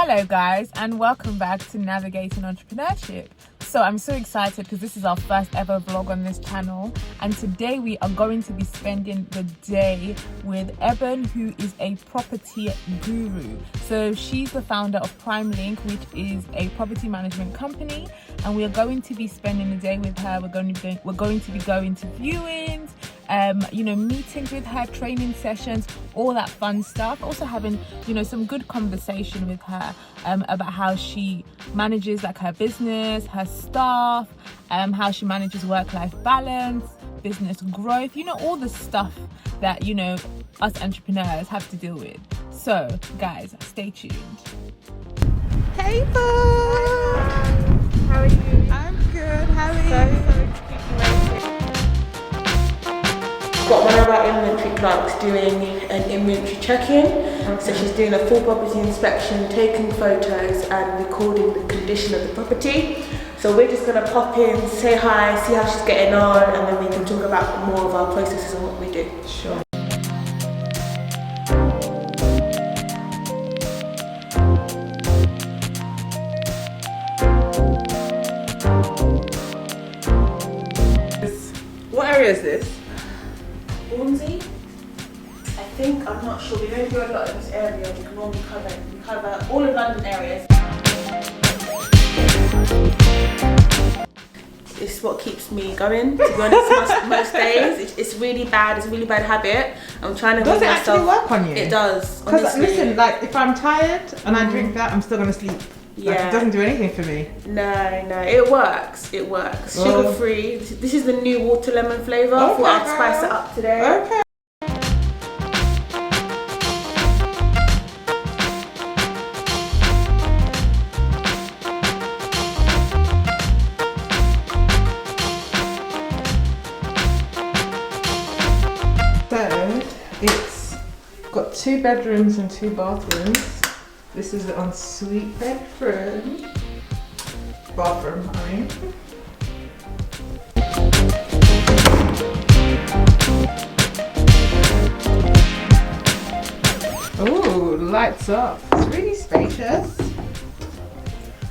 Hello guys, and welcome back to Navigating Entrepreneurship. So I'm so excited because this is our first ever vlog on this channel, and today we are going to be spending the day with Ebun, who is a property guru. So she's the founder of Primelink, which is a property management company, and we are going to be spending the day with her. We're going to be going to viewings, meetings with her, training sessions, all that fun stuff. Also having, some good conversation with her about how she manages her business, her staff, how she manages work-life balance, business growth, all the stuff that, us entrepreneurs have to deal with. So guys, stay tuned. Hey boo! How are you? I'm good. How are you? Got one of our inventory clerks doing an inventory check-in. Okay. So she's doing a full property inspection, taking photos and recording the condition of the property. So we're just going to pop in, say hi, see how she's getting on, and then we can talk about more of our processes and what we do. Sure. What area is this? Hornsey? I think, I'm not sure. We don't do a lot in this area. We can normally cover all of London areas. It's what keeps me going, to be honest, most days. It's really bad. It's a really bad habit. I'm trying to Does make it myself... actually work on you? It does. Because listen, if I'm tired and I drink that, I'm still gonna sleep. Yeah. It doesn't do anything for me. No, it works. It works. Sugar free. This is the new water lemon flavour. I thought I'd spice it up today. Okay. So it's got 2 bedrooms and 2 bathrooms. This is the ensuite bathroom, I mean. Oh, lights up. It's really spacious.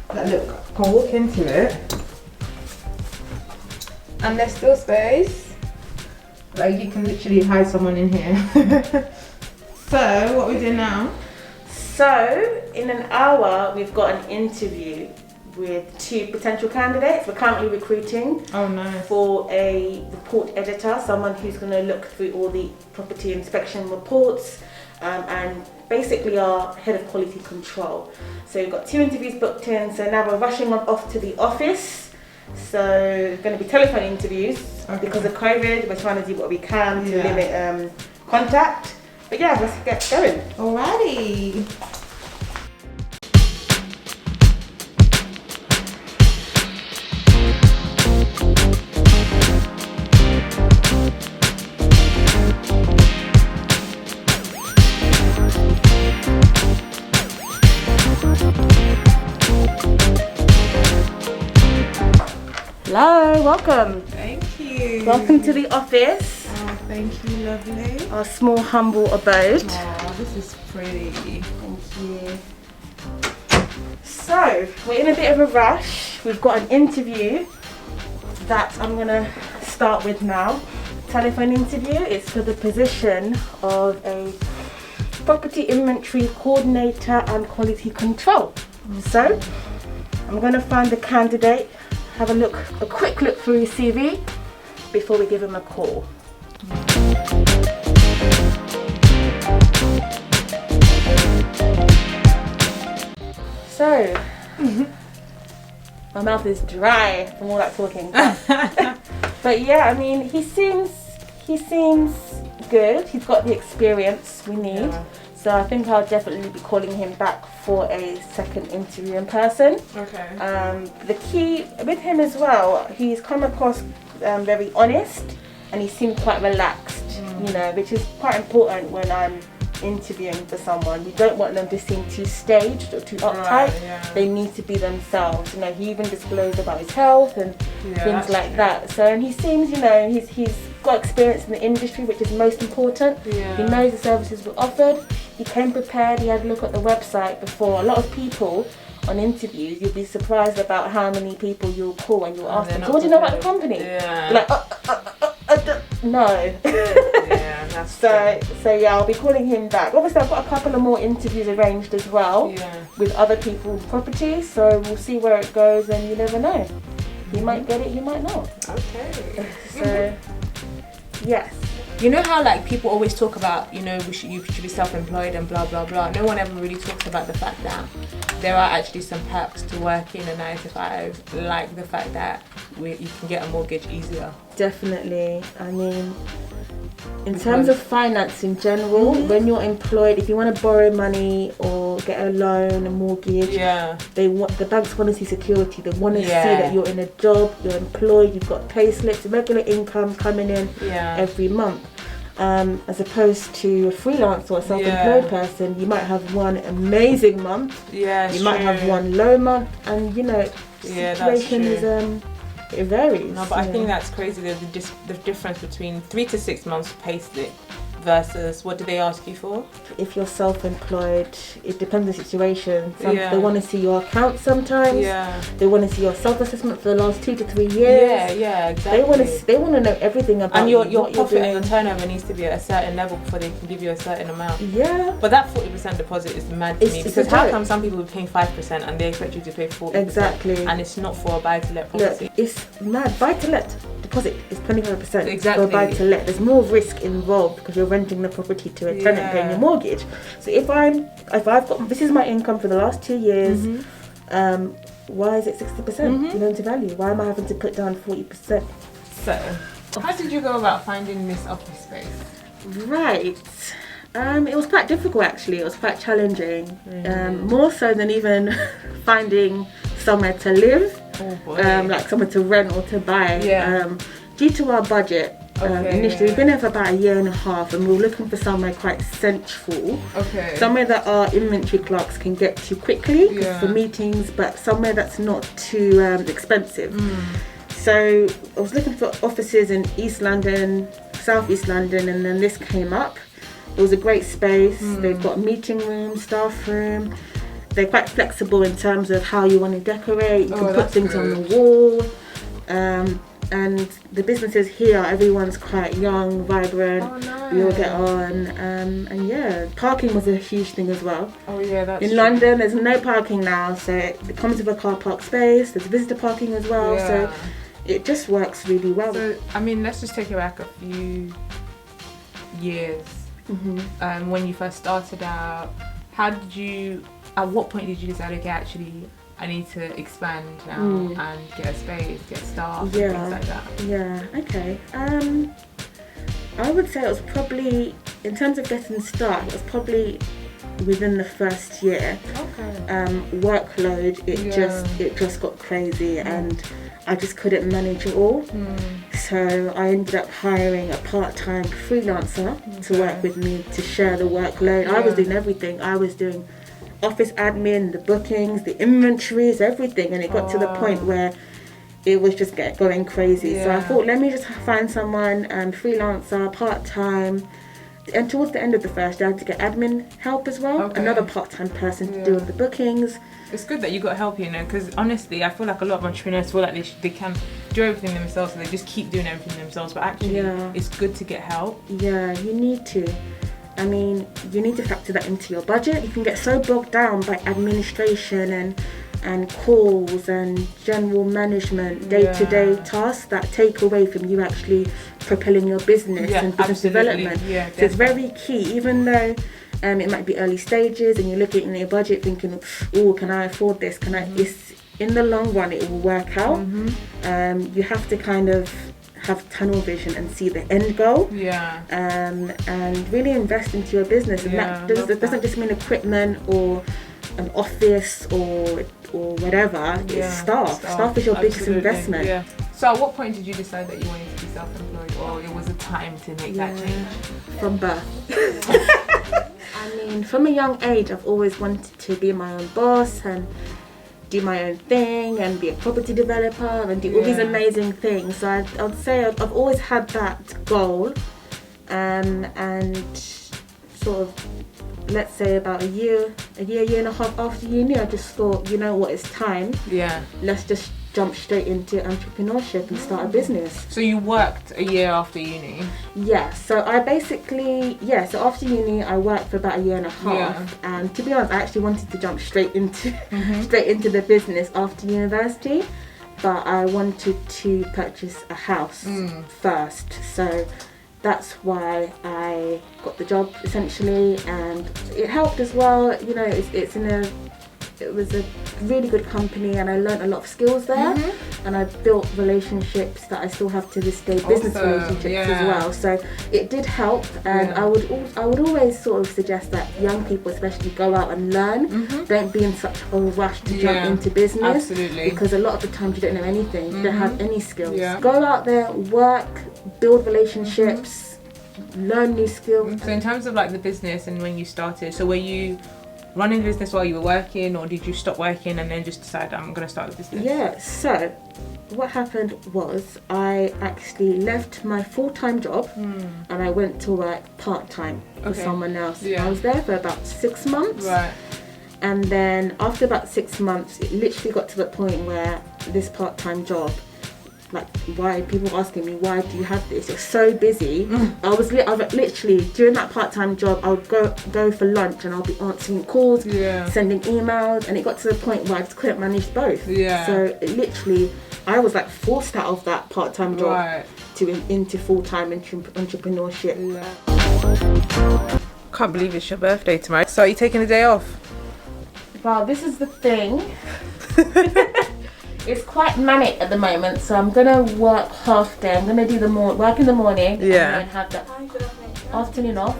But look, I can walk into it. And there's still space. Like you can literally hide someone in here. So, what we do now? So, in an hour, we've got an interview with 2 potential candidates. We're currently recruiting for a report editor, someone who's going to look through all the property inspection reports, and basically our head of quality control. So we've got 2 interviews booked in, so now we're rushing off to the office. So it's going to be telephone interviews because of COVID. We're trying to do what we can to limit contact. But yeah, let's get going. Alrighty. Hello, welcome. Thank you. Welcome to the office. Oh, thank you, lovely. Our small, humble abode. Oh, this is pretty. Thank you. So, we're in a bit of a rush. We've got an interview that I'm going to start with now. Telephone interview. It's for the position of a property inventory coordinator and quality control. So, I'm going to find the candidate, have a quick look through his CV before we give him a call. So, my mouth is dry from all that talking. But yeah, I mean, he seems good. He's got the experience we need. Yeah. So I think I'll definitely be calling him back for a second interview in person. Okay. The key with him as well, he's come across very honest, and he seemed quite relaxed, which is quite important when I'm interviewing for someone. You don't want them to seem too staged or too uptight. They need to be themselves. He even disclosed about his health and things like that. So, and he seems, he's got experience in the industry, which is most important. Yeah. He knows the services were offered. He came prepared. He had a look at the website before. A lot of people on interviews, you'll be surprised about how many people you'll call and you'll ask them, so what do you know about the company? Yeah. Like, no. Yeah, that's so yeah, I'll be calling him back. Obviously, I've got a couple of more interviews arranged as well with other people's properties, so we'll see where it goes, and you never know. You might get it, you might not. Okay. So, yes. You know how like people always talk about, you know, you should be self-employed and blah blah blah. No one ever really talks about the fact that there are actually some perks to working a 9 to 5, like the fact that you can get a mortgage easier. Definitely. I mean, in terms of finance in general, when you're employed, if you want to borrow money or get a loan, a mortgage, the banks want to see security. They want to see that you're in a job, you're employed, you've got pay slips, regular income coming in every month. As opposed to a freelancer or a self-employed person, you might have one amazing month, you might have one low month, and you know, situation is it varies. No, but I think that's crazy. The difference between 3 to 6 months pay slip versus what do they ask you for? If you're self-employed, it depends on the situation. They want to see your account sometimes. They want to see your self-assessment for the last 2 to 3 years. Yeah, exactly. They want to know everything about and your profit and your turnover needs to be at a certain level before they can give you a certain amount. Yeah. But that 40% deposit is mad to me, because how come some people are paying 5% and they expect you to pay 40%? Exactly. And it's not for a buy-to-let property. Look, it's mad. Buy-to-let deposit is 25%. Exactly. For buy-to-let, there's more risk involved because you're renting the property to a tenant paying your mortgage. So if I've got, this is my income for the last 2 years, why is it 60% loan to value? Why am I having to put down 40%? So how did you go about finding this office space? Right. It was quite difficult actually. It was quite challenging. More so than even finding somewhere to live. Oh boy. Like somewhere to rent or to buy. Due to our budget, initially we've been here for about 1.5 years, and we were looking for somewhere quite central. Somewhere that our inventory clerks can get to quickly for meetings, but somewhere that's not too expensive. So I was looking for offices in East London, South East London, and then this came up. It was a great space. They've got a meeting room, staff room. They're quite flexible in terms of how you want to decorate. You can put things on the wall. And the businesses here, everyone's quite young, vibrant. We all get on. And yeah, parking was a huge thing as well. In London, there's no parking now, so it comes with a car park space. There's visitor parking as well, so it just works really well. So, I mean, let's just take it back a few years. When you first started out, at what point did you decide, okay, actually I need to expand now and get a space, get staff, and things like that? Okay. I would say it was probably, in terms of getting started, it was probably within the first year. Workload, it just got crazy, and I just couldn't manage it all. So I ended up hiring a part-time freelancer to work with me to share the workload. I was doing everything. I was doing office admin, the bookings, the inventories, everything, and it got to the point where it was just going crazy. So I thought, let me just find someone, freelancer, part-time. And towards the end of the first year, I had to get admin help as well. Another part-time person to deal with the bookings. It's good that you got help, you know, because honestly, I feel like a lot of entrepreneurs feel like they can do everything themselves, so they just keep doing everything themselves. But actually, it's good to get help. Yeah, you need to. I mean, you need to factor that into your budget. You can get so bogged down by administration and calls and general management, day-to-day tasks that take away from you actually propelling your business and business development. So it's very key, even though it might be early stages and you're looking at your budget thinking, oh, can I afford this? It's, in the long run, it will work out. You have to kind of have tunnel vision and see the end goal, and really invest into your business. And that doesn't just mean equipment or an office or whatever. It's staff is your biggest investment. So at what point did you decide that you wanted to be self-employed, or it was a time to make that change? From birth. I mean, from a young age I've always wanted to be my own boss, and do my own thing and be a property developer and do all these amazing things. So I'd say I've always had that goal, and sort of, let's say about a year and a half after uni, I just thought, you know what, it's time. Yeah. Let's just jump straight into entrepreneurship and start a business. So you worked a year after uni? Yeah, so I basically, so after uni I worked for about a year and a half, and to be honest I actually wanted to jump straight into the business after university, but I wanted to purchase a house first, so that's why I got the job essentially, and it helped as well. You know, it was a really good company, and I learned a lot of skills there, and I built relationships that I still have to this day, business relationships as well. So it did help, and I would always sort of suggest that young people especially go out and learn. Don't be in such a rush to jump into business, because a lot of the times you don't know anything, you don't have any skills. Go out there, work, build relationships, learn new skills. So in terms of like the business and when you started, so were you running the business while you were working, or did you stop working and then just decide I'm going to start the business? Yeah, so what happened was I actually left my full-time job and I went to work part-time for someone else. I was there for about 6 months. Right. And then after about 6 months, it literally got to the point where this part-time job, like, why people were asking me, why do you have this? You're so busy. I was literally during that part-time job, I would go for lunch and I'll be answering calls, sending emails, and it got to the point where I just couldn't manage both. So literally, I was like forced out of that part-time job into full-time entrepreneurship. Can't believe it's your birthday tomorrow. So are you taking the day off? Well, this is the thing. It's quite manic at the moment, so I'm gonna work half day. I'm gonna do work in the morning, and then have the afternoon off.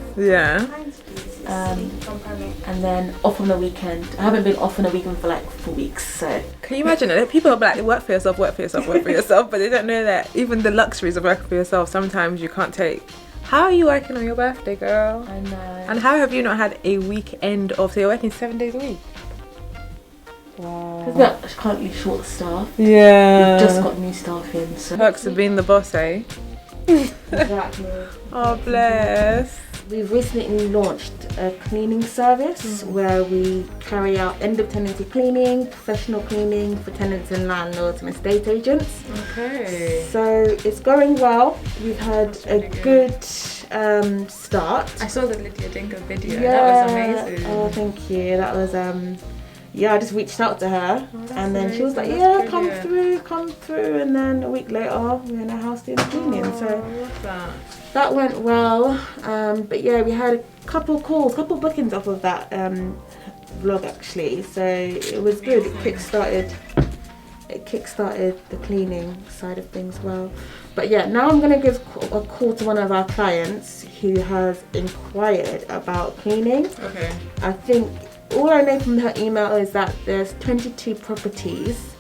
And then off on the weekend. I haven't been off on a weekend for like 4 weeks, so. Can you imagine it? People are like, work for yourself, work for yourself, work for yourself, but they don't know that even the luxuries of working for yourself, sometimes you can't take. How are you working on your birthday, girl? I know. And how have you not had a weekend off? So you're working 7 days a week? Wow. Because we're currently short staffed. We've just got new staff in. So. Perks of being the boss, eh? Exactly. Oh, bless. We've recently launched a cleaning service where we carry out end of tenancy cleaning, professional cleaning for tenants and landlords and estate agents. Okay. So it's going well. We've had a good start. I saw the Lydia Dingo video. That was amazing. Oh, thank you. That was I just reached out to her, and then she was like, come through, and then a week later we were in her house doing cleaning. So that went well, but we had a couple bookings off of that vlog actually, so it was good. It kickstarted the cleaning side of things well. But now I'm gonna give a call to one of our clients who has inquired about cleaning. Okay. I think all I know from her email is that there's 22 properties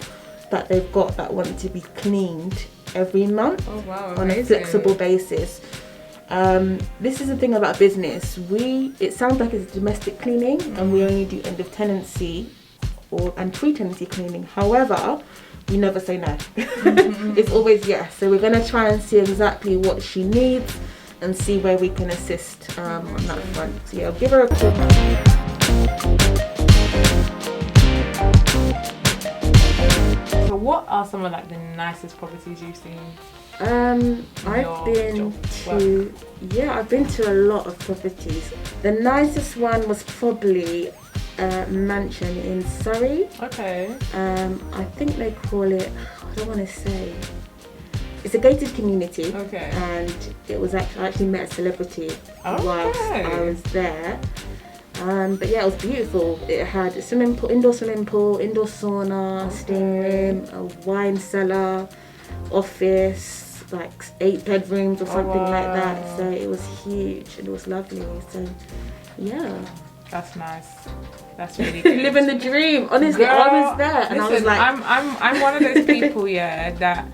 that they've got that want to be cleaned every month on a flexible basis. This is the thing about business. It sounds like it's domestic cleaning, and we only do end of tenancy and pre-tenancy cleaning. However, we never say no. It's always yes. So we're going to try and see exactly what she needs and see where we can assist on that front. So I'll give her a call. So what are some of like the nicest properties you've seen? I've been to a lot of properties. The nicest one was probably a mansion in Surrey. Okay. I think they call it, I don't want to say, it's a gated community. Okay. And it was I actually met a celebrity whilst I was there. But it was beautiful. It had a swimming pool, indoor sauna, steam room, a wine cellar, office, like 8 bedrooms or something like that. So it was huge and it was lovely. So that's nice. That's really good. Living the dream. Honestly, girl, I was there and I was like, I'm one of those people that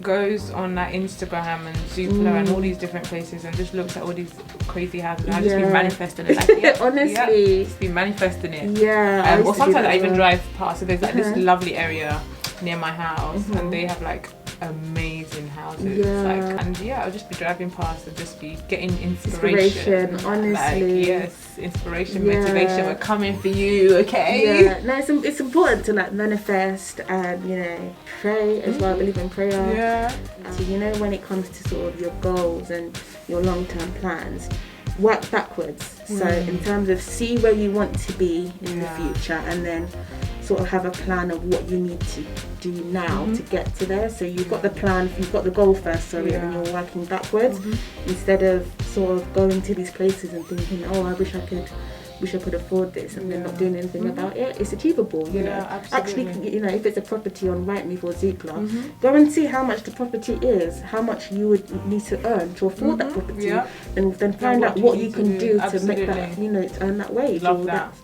goes on like Instagram and Zoopla and all these different places and just looks at all these crazy houses and I just be manifesting it. Like, honestly, just be manifesting it. Yeah. Or sometimes I even drive past. So there's like this lovely area near my house and they have like amazing houses. I'll just be driving past and just be getting inspiration. Honestly, inspiration, motivation. We're coming for you, okay? Yeah, no, it's important to like manifest and pray as well. I believe in prayer. So when it comes to sort of your goals and your long-term plans, work backwards. So in terms of see where you want to be in the future, and then sort of have a plan of what you need to do now to get to there. So you've got the plan, you've got the goal first, and you're working backwards instead of sort of going to these places and thinking, oh, I wish I could afford this, and then not doing anything about it. It's achievable, you know. Absolutely. Actually, if it's a property on Rightmove or Zoopla, go and see how much the property is, how much you would need to earn to afford that property, and then find out what you can do to make that, to earn that wage. Love that.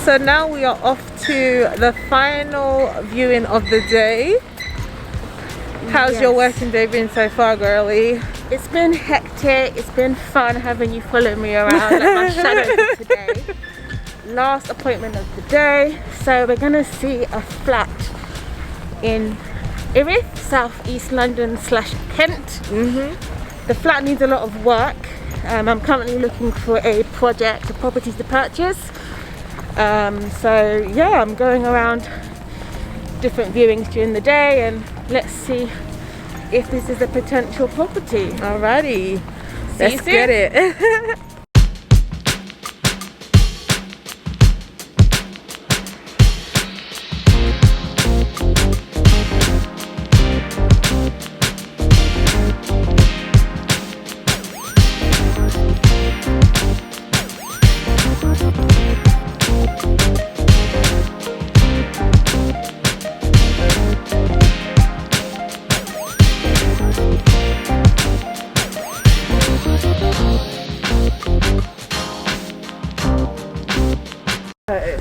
So now we are off to the final viewing of the day. How's your working day been so far, girlie? It's been hectic. It's been fun having you follow me around like my shadow today. Last appointment of the day. So we're gonna see a flat in Erith, South East London / Kent. The flat needs a lot of work. I'm currently looking for a property to purchase. So yeah, I'm going around different viewings during the day, and let's see if this is a potential property. Alrighty, let's get it.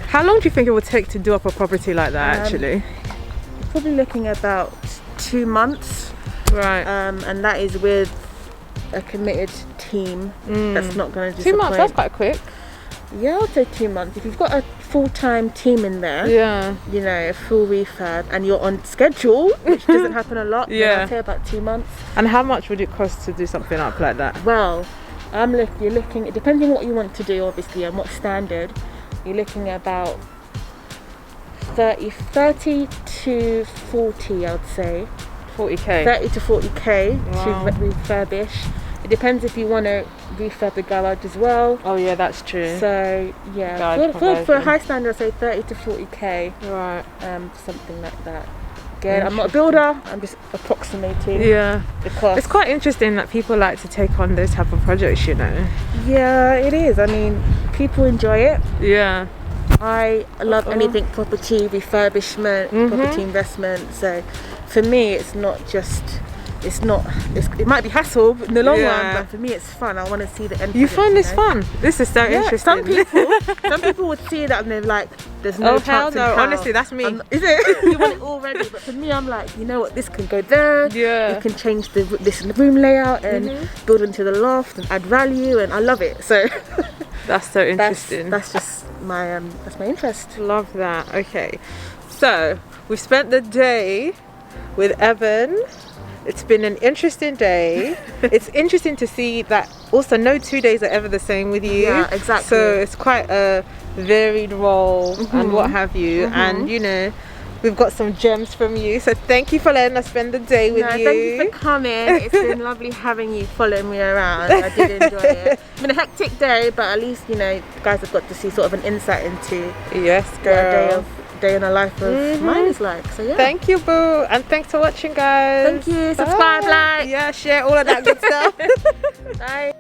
How long do you think it would take to do up a property like that, actually? Probably looking about 2 months. Right. And that is with a committed team that's not going to disappoint. 2 months, that's quite quick. Yeah, I'll say 2 months. If you've got a full-time team in there, a full refurb, and you're on schedule, which doesn't happen a lot, then I'd say about 2 months. And how much would it cost to do something up like that? Well, you're looking, depending on what you want to do, obviously, and what standard, you're looking at about 30 to 40, I would say. 40k? 30 to 40k to refurbish. It depends if you want to refurb the garage as well. Oh yeah, that's true. So yeah, for a high standard, I'd say 30 to 40k. Right. Something like that. Again, I'm not a builder, I'm just approximating the cost. It's quite interesting that people like to take on those type of projects, Yeah, it is. I mean, people enjoy it. Yeah. I love anything property, refurbishment, property investment. So for me, it might be hassle in the long run, but for me it's fun. I want to see the end. You find this fun? This is so interesting. Some people would see that and they're like, there's no chance in hell. Honestly, that's me. Is it? You want it already, but for me, I'm like, you know what, this can go there. Yeah. You can change this room layout and build into the loft and add value, and I love it. So that's so interesting. That's just my interest. Love that. Okay, so we've spent the day with Ebun. It's been an interesting day. It's interesting to see that also no 2 days are ever the same with you. Yeah, exactly. So it's quite a varied role and what have you. And we've got some gems from you. So thank you for letting us spend the day with you. Thank you for coming. It's been lovely having you follow me around. I did enjoy it. It's been a hectic day, but at least you guys have got to see sort of an insight into day in the life of mine is like. So yeah. Thank you, boo, and thanks for watching, guys. Thank you. Subscribe, like, share all of that good stuff. Bye.